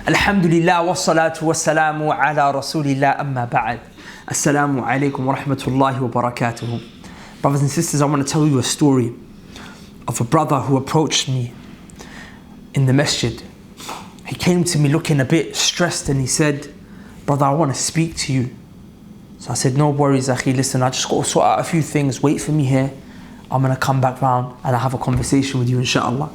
Alhamdulillah wa salatu wa salamu ala rasulillah amma ba'd. Assalamu alaikum wa rahmatullahi wa barakatuhu. Brothers and sisters, I want to tell you a story of a brother who approached me in the masjid. He came to me looking a bit stressed and he said, "Brother, I want to speak to you." So I said, "No worries, akhi, listen, I just got to sort out a few things. Wait for me here. I'm going to come back round and I'll have a conversation with you, inshallah."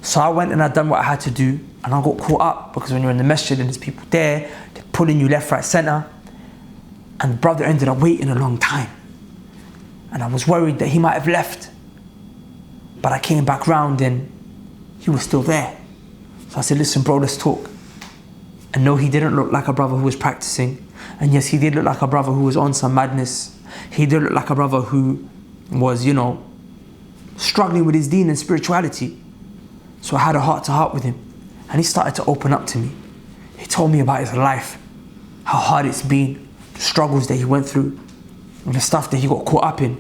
So I went and I done what I had to do, and I got caught up because when you're in the masjid and there's people there, they're pulling you left, right, center. And the brother ended up waiting a long time. And I was worried that he might have left. But I came back round and he was still there. So I said, "Listen, bro, let's talk." And no, he didn't look like a brother who was practicing. And yes, he did look like a brother who was on some madness. He did look like a brother who was, struggling with his deen and spirituality. So I had a heart-to-heart with him. And he started to open up to me. He told me about his life, how hard it's been, the struggles that he went through, and the stuff that he got caught up in.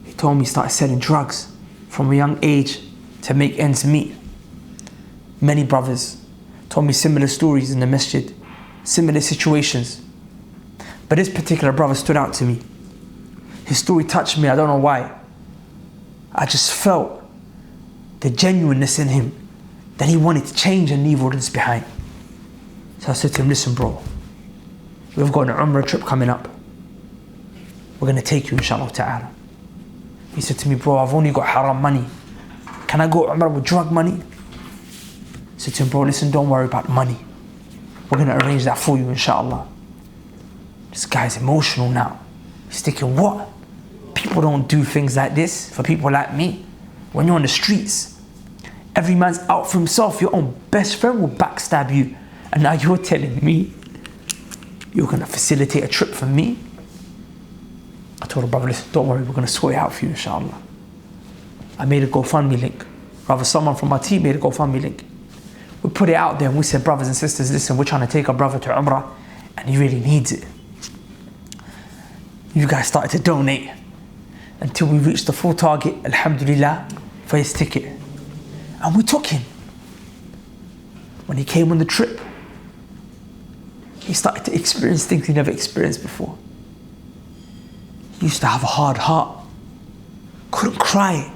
He told me he started selling drugs from a young age to make ends meet. Many brothers told me similar stories in the masjid, similar situations. But this particular brother stood out to me. His story touched me, I don't know why. I just felt the genuineness in him, that he wanted to change and leave all this behind. So I said to him, "Listen, bro, we've got an Umrah trip coming up. We're going to take you, inshallah ta'ala." He said to me, "Bro, I've only got haram money. Can I go Umrah with drug money?" I said to him, "Bro, listen, don't worry about money. We're going to arrange that for you, inshallah." This guy's emotional now. He's thinking, what? People don't do things like this for people like me. When you're on the streets, every man's out for himself. Your own best friend will backstab you. And now you're telling me you're going to facilitate a trip for me? I told him, "Brother, listen, don't worry, we're going to sort it out for you, inshallah." I made a GoFundMe link. Rather, someone from my team made a GoFundMe link. We put it out there and we said, "Brothers and sisters, listen, we're trying to take our brother to Umrah and he really needs it." You guys started to donate until we reached the full target, alhamdulillah, for his ticket. And we took him. When he came on the trip, he started to experience things he never experienced before. He used to have a hard heart, couldn't cry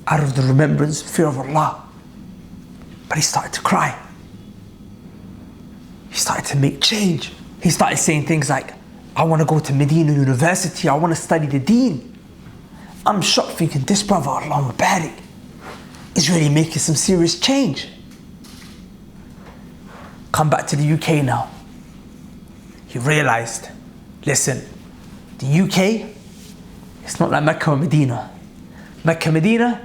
out of the remembrance, fear of Allah. But he started to cry. He started to make change. He started saying things like, "I want to go to Medina University, I want to study the deen." I'm shocked thinking, this brother, Allahumma barik, is really making some serious change. Come back to the UK now. He realized, listen, the UK, it's not like Mecca or Medina. Mecca, Medina,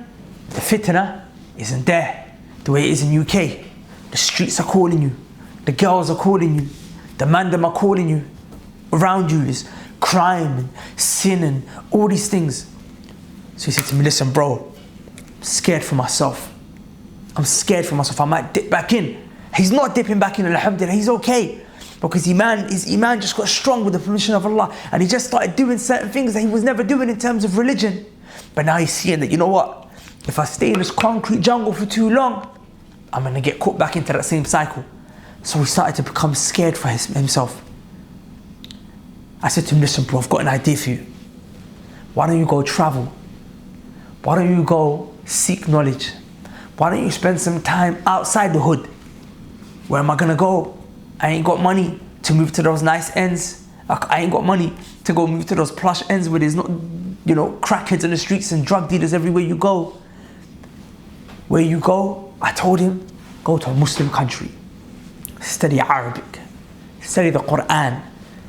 the fitna isn't there the way it is in UK. The streets are calling you. The girls are calling you. The mandem are calling you. Around you is crime and sin and all these things. So he said to me, "Listen, bro, I'm scared for myself. I'm scared for myself. I might dip back in." He's not dipping back in, alhamdulillah, he's okay. Because his iman just got strong with the permission of Allah. And he just started doing certain things that he was never doing in terms of religion. But now he's seeing that, you know what? If I stay in this concrete jungle for too long, I'm going to get caught back into that same cycle. So he started to become scared for himself. I said to him, "Listen, bro, I've got an idea for you. Why don't you go travel? Why don't you go seek knowledge? Why don't you spend some time outside the hood? Where am I gonna go? I ain't got money to move to those nice ends. I ain't got money to go move to those plush ends where there's not, crackheads in the streets and drug dealers everywhere you go. Where you go," I told him, "go to a Muslim country. Study Arabic. Study the Quran.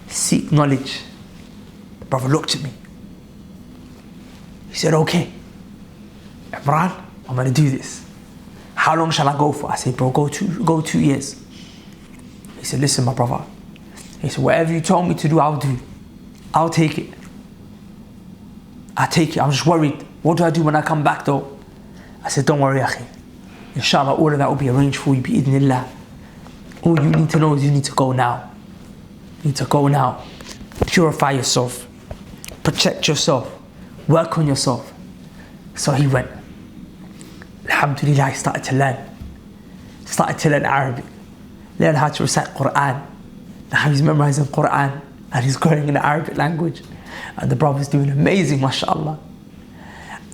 Seek knowledge." The brother looked at me. He said, "Okay, Imran, I'm going to do this. How long shall I go for?" I said, "Bro, go 2 years. He said, "Listen, my brother." He said, "Whatever you told me to do, I'll do. I'll take it. I'll take it. I'm just worried. What do I do when I come back though?" I said, "Don't worry, akhi. Inshallah, all of that will be arranged for you, bi-idhnillah. All you need to know is you need to go now. You need to go now. Purify yourself. Protect yourself. Work on yourself." So he went. Alhamdulillah, he started to learn Arabic. learn how to recite Quran. Now he's memorizing Quran and he's growing in the Arabic language. And the brother's doing amazing, mashallah.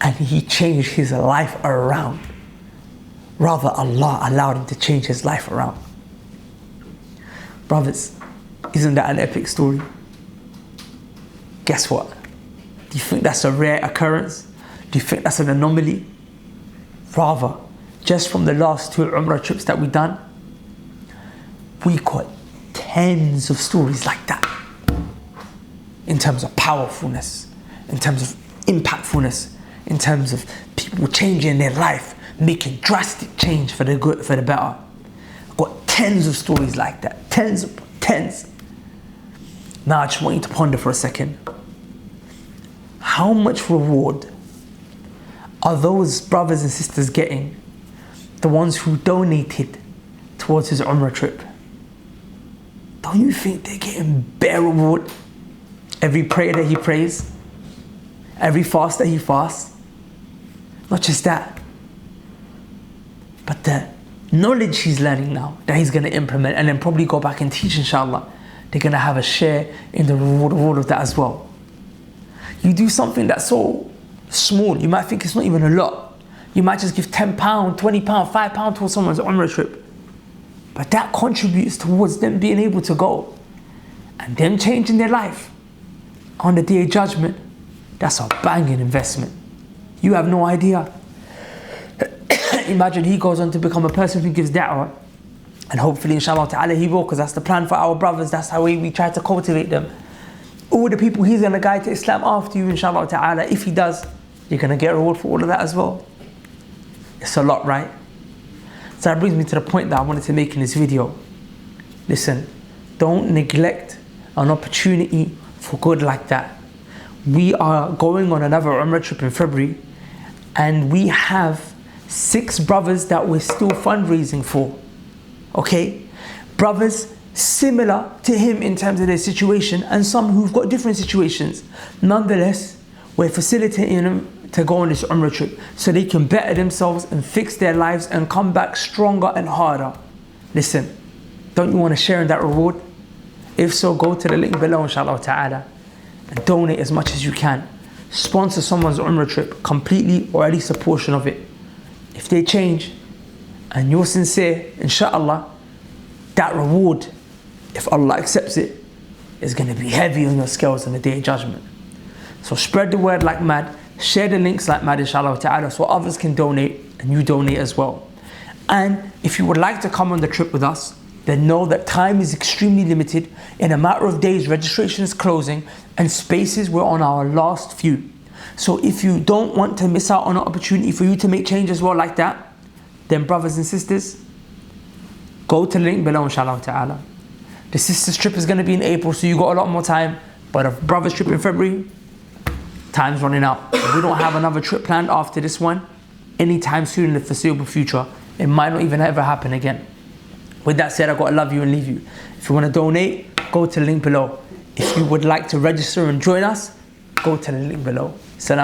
And he changed his life around. Rather, Allah allowed him to change his life around. Brothers, isn't that an epic story? Guess what? Do you think that's a rare occurrence? Do you think that's an anomaly? Rather, just from the last 2 Umrah trips that we've done, we got tens of stories like that. In terms of powerfulness, in terms of impactfulness, in terms of people changing their life, making drastic change for the good, for the better. I've got tens of stories like that. Tens. Now I just want you to ponder for a second. How much reward are those brothers and sisters getting, the ones who donated towards his Umrah trip? Don't you think they're getting bare reward? Every prayer that he prays, every fast that he fasts. Not just that, but the knowledge he's learning now that he's going to implement and then probably go back and teach, inshallah. They're going to have a share in the reward of all of that as well. You do something that's so small, you might think it's not even a lot. You might just give £10, £20, £5 towards someone's Umrah trip. But that contributes towards them being able to go and them changing their life on the Day of Judgment. That's a banging investment. You have no idea. Imagine he goes on to become a person who gives da'wah, and hopefully inshallah ta'ala he will, because that's the plan for our brothers. That's how we try to cultivate them. All the people he's going to guide to Islam after you, inshallah ta'ala. If he does, you're going to get a reward for all of that as well. It's a lot, right? So that brings me to the point that I wanted to make in this video. Listen, don't neglect an opportunity for good like that. We are going on another Umrah trip in February, and we have 6 brothers that we're still fundraising for. Okay? Brothers similar to him in terms of their situation, and some who've got different situations. Nonetheless, we're facilitating them to go on this Umrah trip so they can better themselves and fix their lives and come back stronger and harder. Listen, don't you want to share in that reward? If so, go to the link below, inshallah ta'ala, and donate as much as you can. Sponsor someone's Umrah trip completely, or at least a portion of it. If they change and you're sincere, inshallah, that reward, if Allah accepts it, is going to be heavy on your scales on the Day of Judgment. So spread the word like mad, share the links like mad, inshallah ta'ala, so others can donate and you donate as well. And if you would like to come on the trip with us, then know that time is extremely limited. In a matter of days, registration is closing and spaces were on our last few. So if you don't want to miss out on an opportunity for you to make change as well like that, then brothers and sisters, go to the link below, inshallah ta'ala. The sisters trip is going to be in April, so you got a lot more time. But a brothers trip in February, time's running out. We don't have another trip planned after this one anytime soon in the foreseeable future. It might not even ever happen again. With that said, I've got to love you and leave you. If you want to donate, go to the link below. If you would like to register and join us, go to the link below. Salam.